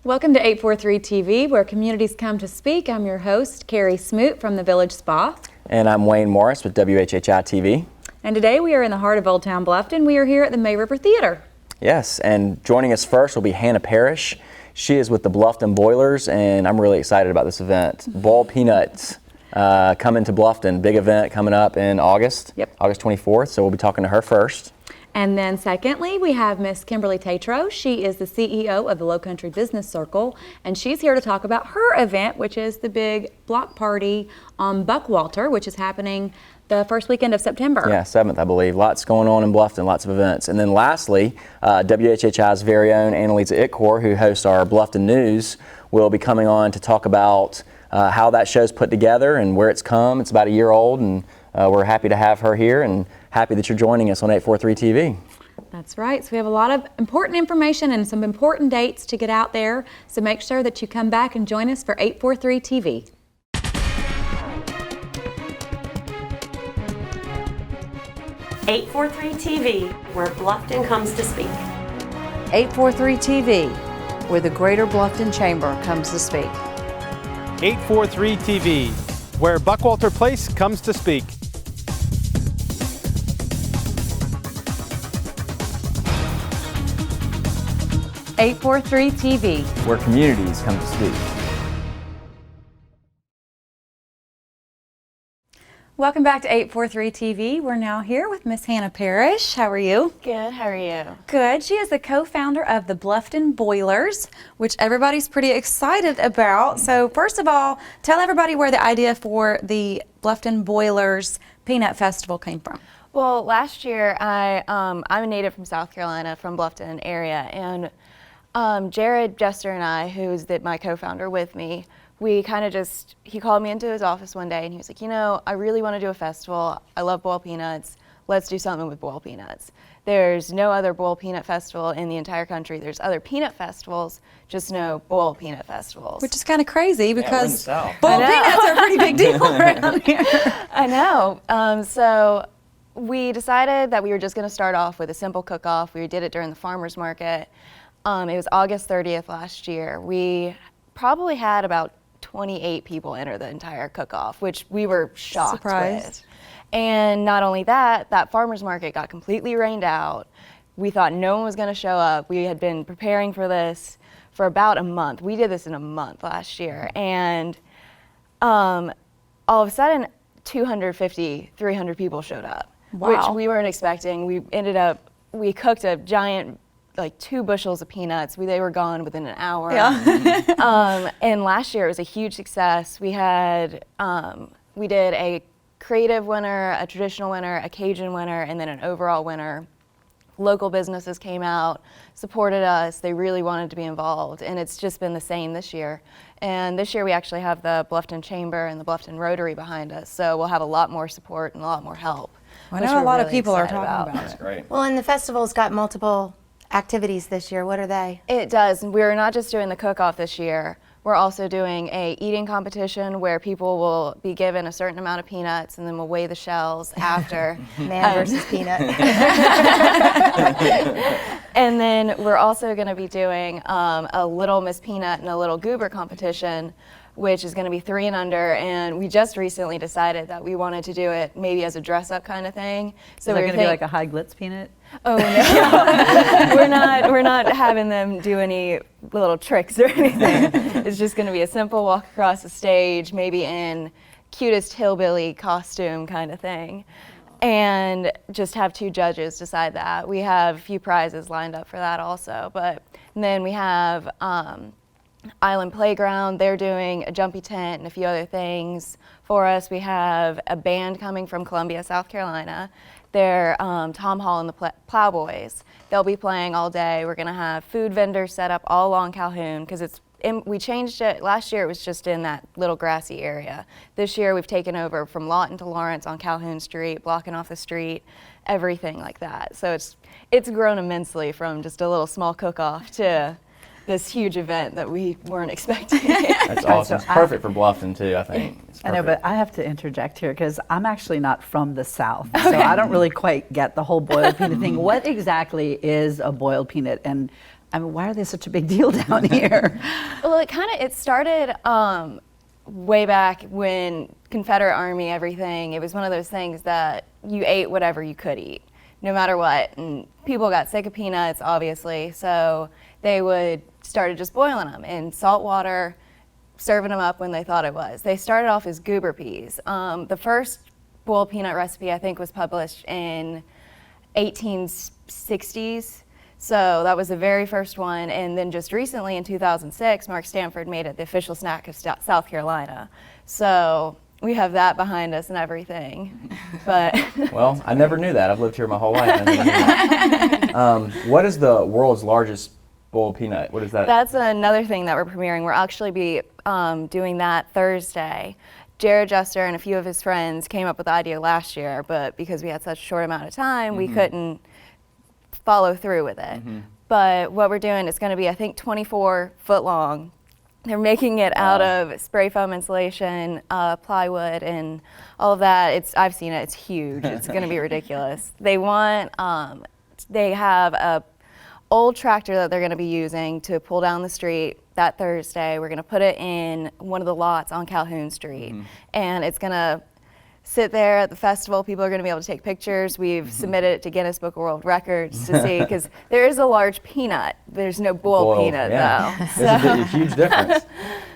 Welcome to 843 TV, where communities come to speak. I'm your host, Carrie Smoot from the Village Spa. And I'm Wayne Morris with WHHI-TV. And today we are in the heart of Old Town Bluffton. We are here at the May River Theater. Yes, and joining us first will be Hannah Parrish. She is with the Bluffton Boilers, and I'm really excited about this event. Boil Peanuts coming to Bluffton. Big event coming up in August. Yep. August 24th, so we'll be talking to her first. And then secondly, we have Miss Kimberly Tatro. She is the CEO of the Low Country Business Circle, and she's here to talk about her event, which is the big block party on Buckwalter, which is happening the first weekend of September. Yeah, 7th, I believe. Lots going on in Bluffton, lots of events. And then lastly, WHHI's very own Annalisa Itkor, who hosts our Bluffton News, will be coming on to talk about how that show's put together and where it's come. It's about a year old, and we're happy to have her here and happy that you're joining us on 843 TV. That's right. So we have a lot of important information and some important dates to get out there. So make sure that you come back and join us for 843 TV. .843 TV, where Bluffton comes to speak. 843 TV, where the Greater Bluffton Chamber comes to speak. 843 TV, where Buckwalter Place comes to speak. .843 TV, where communities come to speak. Welcome back to 843 TV. We're now here with Miss Hannah Parrish. How are you? Good, how are you? Good. She is the co-founder of the Bluffton Boilers, which everybody's pretty excited about. So first of all, tell everybody where the idea for the Bluffton Boilers Peanut Festival came from. Well, last year I'm a native from South Carolina, from Bluffton area, and Jared Jester and I, who's my co-founder with me, we kind of he called me into his office one day and he was like, you know, I really want to do a festival. I love boiled peanuts. Let's do something with boiled peanuts. There's no other boiled peanut festival in the entire country. There's other peanut festivals, just no boiled peanut festivals. Which is kind of crazy because South. boiled peanuts are a pretty big deal around here. I know. So we decided that we were just going to start off with a simple cook-off. We did it during the farmer's market. It was August 30th last year. We probably had about 28 people enter the entire cook-off, which we were shocked with. And not only that, that farmer's market got completely rained out. We thought no one was going to show up. We had been preparing for this for about a month. We did this in a month last year. And all of a sudden, 250, 300 people showed up, which we weren't expecting. We cooked a giant, like 2 bushels of peanuts. They were gone within an hour. Yeah. And last year it was a huge success. We did a creative winner, a traditional winner, a Cajun winner, and then an overall winner. Local businesses came out, supported us. They really wanted to be involved, and it's just been the same this year. And this year we actually have the Bluffton Chamber and the Bluffton Rotary behind us, so we'll have a lot more support and a lot more help. I know a lot of people are talking about it. That's great. Well, and the festival's got multiple activities this year. What are they? It does. We're not just doing the cook-off this year. We're also doing a eating competition where people will be given a certain amount of peanuts and then we'll weigh the shells after. Man versus peanut. And then we're also going to be doing a Little Miss Peanut and a Little Goober competition, which is going to be 3 and under, and we just recently decided that we wanted to do it maybe as a dress-up kind of thing. So they're going to be like a high glitz peanut? Oh no, we're not having them do any little tricks or anything. It's just going to be a simple walk across the stage, maybe in cutest hillbilly costume kind of thing, and just have 2 judges decide that. We have a few prizes lined up for that also, and then we have Island Playground. They're doing a jumpy tent and a few other things for us. We have a band coming from Columbia, South Carolina. They're Tom Hall and the Plowboys. They'll be playing all day. We're going to have food vendors set up all along Calhoun because we changed it. Last year it was just in that little grassy area. This year we've taken over from Lawton to Lawrence on Calhoun Street, blocking off the street, everything like that. So it's grown immensely from just a little small cook-off to this huge event that we weren't expecting. That's awesome. It's perfect for Bluffton too, I think. I know, but I have to interject here because I'm actually not from the South, so I don't really quite get the whole boiled peanut thing. What exactly is a boiled peanut? And I mean, why are they such a big deal down here? Well, it started way back when Confederate Army, everything. It was one of those things that you ate whatever you could eat, no matter what. And people got sick of peanuts, obviously, so they would started just boiling them in salt water, serving them up when they thought it was. They started off as goober peas. The first boiled peanut recipe, I think, was published in 1860s. So that was the very first one, and then just recently in 2006, Mark Stanford made it the official snack of South Carolina. So we have that behind us and everything. But Well, I never knew that. I've lived here my whole life. I never knew that. What is the world's largest boiled peanut? What is that? that's another thing that we're premiering. We'll actually be doing that Thursday. Jared Jester and a few of his friends came up with the idea last year, but because we had such a short amount of time, we couldn't follow through with it. But what we're doing is going to be, I think, 24 foot long. They're making it out of spray foam insulation, plywood, and all of that. I've seen it. It's huge. It's going to be ridiculous. They have a old tractor that they're going to be using to pull down the street that Thursday. We're going to put it in one of the lots on Calhoun Street, and it's going to sit there at the festival. People are going to be able to take pictures. We've submitted it to Guinness Book of World Records to see, because there is a large peanut. There's no boiled peanut, though. There's a huge difference.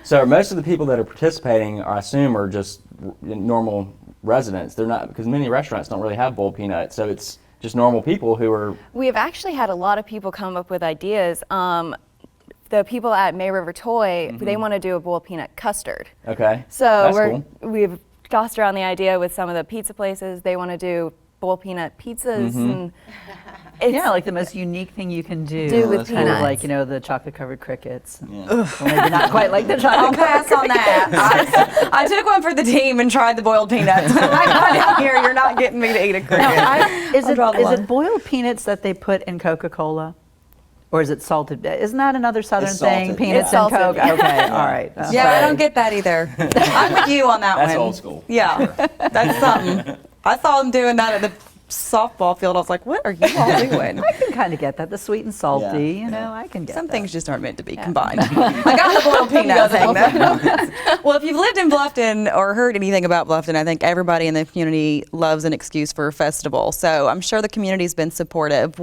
So most of the people that are participating, I assume, are just normal residents. They're not, because many restaurants don't really have boiled peanut, so it's just normal people who are... We have actually had a lot of people come up with ideas. The people at May River Toy, they want to do a boiled peanut custard. Okay. So we've tossed around the idea with some of the pizza places. They want to do boiled peanut pizzas. And Yeah, like the most unique thing you can do. Do with It's kind of peanuts. like, the chocolate-covered crickets. Well, maybe not quite like the chocolate. I'll pass on that. I took one for the team and tried the boiled peanuts. When I got down here, you're not getting me to eat a cricket. Is draw the line. it boiled peanuts that they put in Coca-Cola? Or is it salted? Isn't that another Southern It's thing? salted. Peanuts It's and salted. Coke? Okay, all right. Yeah, I don't get that either. I'm with you on that That's one. old school. Yeah, that's something. I saw them doing that at the softball field. I was like, what are you all doing? I can kind of get that. The sweet and salty, I can get Some that. things just aren't meant to be combined. I got the boiled peanut thing though. Well, if you've lived in Bluffton or heard anything about Bluffton, I think everybody in the community loves an excuse for a festival. So I'm sure the community's been supportive.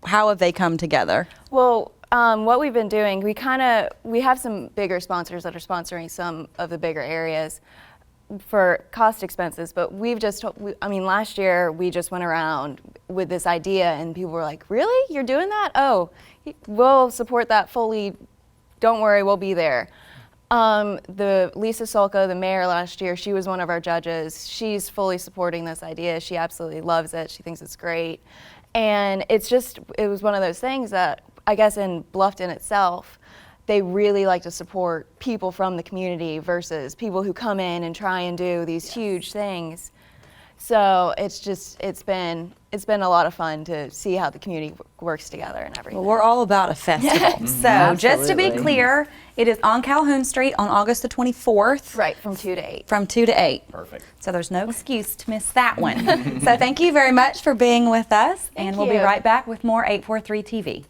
How have they come together? Well, what we've been doing, we have some bigger sponsors that are sponsoring some of the bigger areas for cost expenses, but last year we just went around with this idea and people were like, really? You're doing that? Oh, we'll support that fully. Don't worry, we'll be there. The Lisa Solka, the mayor last year, she was one of our judges. She's fully supporting this idea. She absolutely loves it. She thinks it's great. And it was one of those things that I guess in Bluffton itself, they really like to support people from the community versus people who come in and try and do these huge things. So it's been a lot of fun to see how the community works together and everything. Well, we're all about a festival. So just to be Absolutely. clear, it is on Calhoun Street on August the 24th. Right, from 2 to 8. From 2 to 8. Perfect. So there's no excuse to miss that one. So thank you very much for being with us, and we'll be you. right back with more 843 TV.